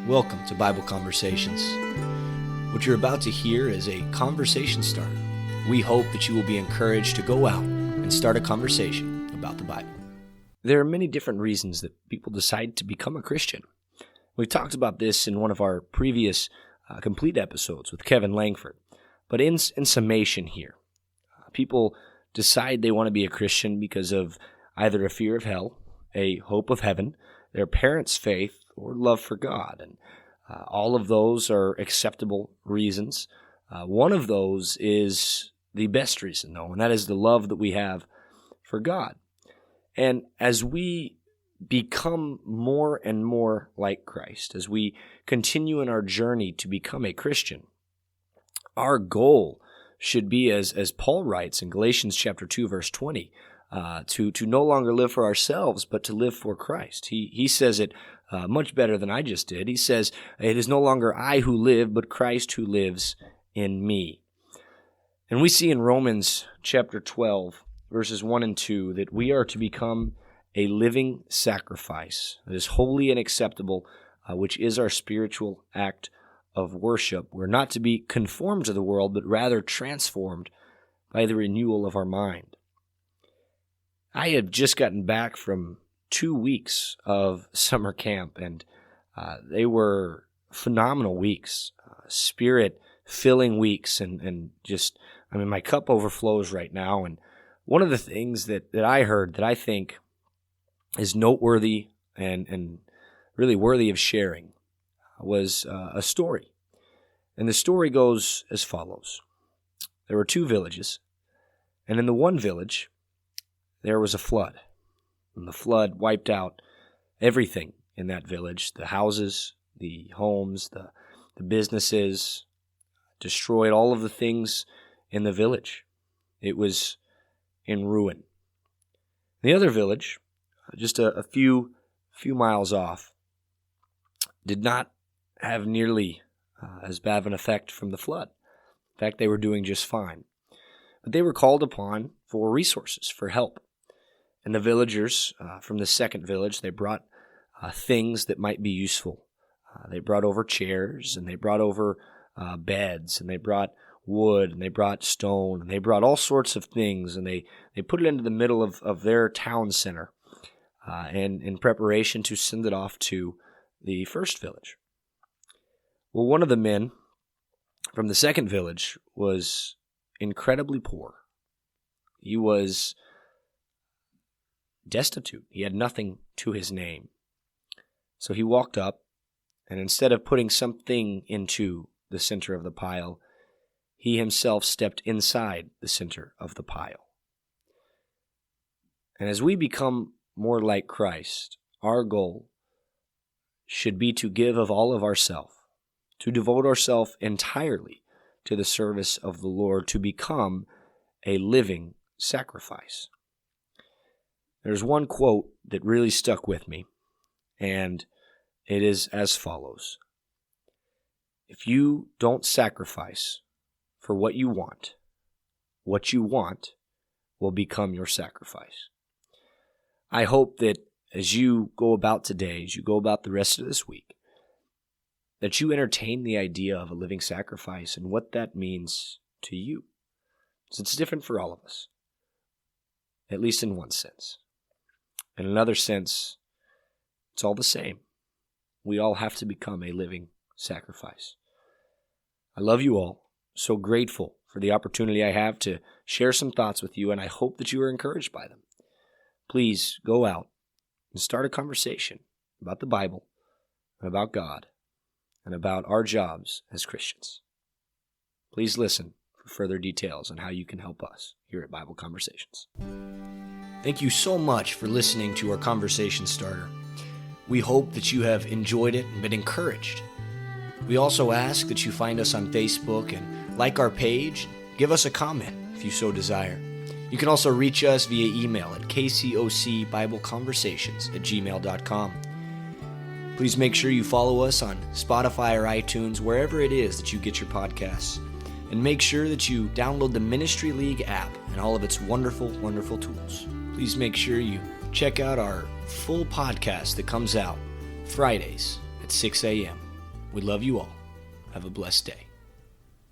Welcome to Bible Conversations. What you're about to hear is a conversation starter. We hope that you will be encouraged to go out and start a conversation about the Bible. There are many different reasons that people decide to become a Christian. We've talked about this in one of our previous complete episodes with Kevin Langford. But in summation here, people decide they want to be a Christian because of either a fear of hell, a hope of heaven, their parents' faith, or love for God. And all of those are acceptable reasons. One of those is the best reason, though, and that is the love that we have for God. And as we become more and more like Christ, as we continue in our journey to become a Christian, our goal should be, as Paul writes in Galatians chapter 2, verse 20, to no longer live for ourselves, but to live for Christ. He says it much better than I just did. He says, "It is no longer I who live, but Christ who lives in me." And we see in Romans chapter 12, verses 1 and 2, that we are to become a living sacrifice that is holy and acceptable, which is our spiritual act of worship. We're not to be conformed to the world, but rather transformed by the renewal of our mind. I have just gotten back from 2 weeks of summer camp, and they were phenomenal weeks, spirit-filling weeks, and just, my cup overflows right now. And one of the things that I heard that I think is noteworthy and really worthy of sharing was a story. And the story goes as follows. There were 2 villages, and in the one village, there was a flood. And the flood wiped out everything in that village, the houses, the homes, the businesses, destroyed all of the things in the village. It was in ruin. The other village, just a few miles off, did not have nearly as bad of an effect from the flood. In fact, they were doing just fine. But they were called upon for resources, for help. And the villagers from the second village, they brought things that might be useful. They brought over chairs, and they brought over beds, and they brought wood, and they brought stone, and they brought all sorts of things, and they put it into the middle of their town center and in preparation to send it off to the first village. Well, one of the men from the second village was incredibly poor. He was destitute. He had nothing to his name. So he walked up, and instead of putting something into the center of the pile, he himself stepped inside the center of the pile. And as we become more like Christ, our goal should be to give of all of ourselves, to devote ourselves entirely to the service of the Lord, to become a living sacrifice. There's one quote that really stuck with me, and it is as follows. If you don't sacrifice for what you want will become your sacrifice. I hope that as you go about today, as you go about the rest of this week, that you entertain the idea of a living sacrifice and what that means to you. So it's different for all of us, at least in one sense. In another sense, it's all the same. We all have to become a living sacrifice. I love you all. So grateful for the opportunity I have to share some thoughts with you, and I hope that you are encouraged by them. Please go out and start a conversation about the Bible and about God and about our jobs as Christians. Please listen for further details on how you can help us here at Bible Conversations. Thank you so much for listening to our conversation starter. We hope that you have enjoyed it and been encouraged. We also ask that you find us on Facebook and like our page. Give us a comment if you so desire. You can also reach us via email at kcocbibleconversations@gmail.com. Please make sure you follow us on Spotify or iTunes, wherever it is that you get your podcasts. And make sure that you download the Ministry League app and all of its wonderful, wonderful tools. Please make sure you check out our full podcast that comes out Fridays at 6 a.m. We love you all. Have a blessed day.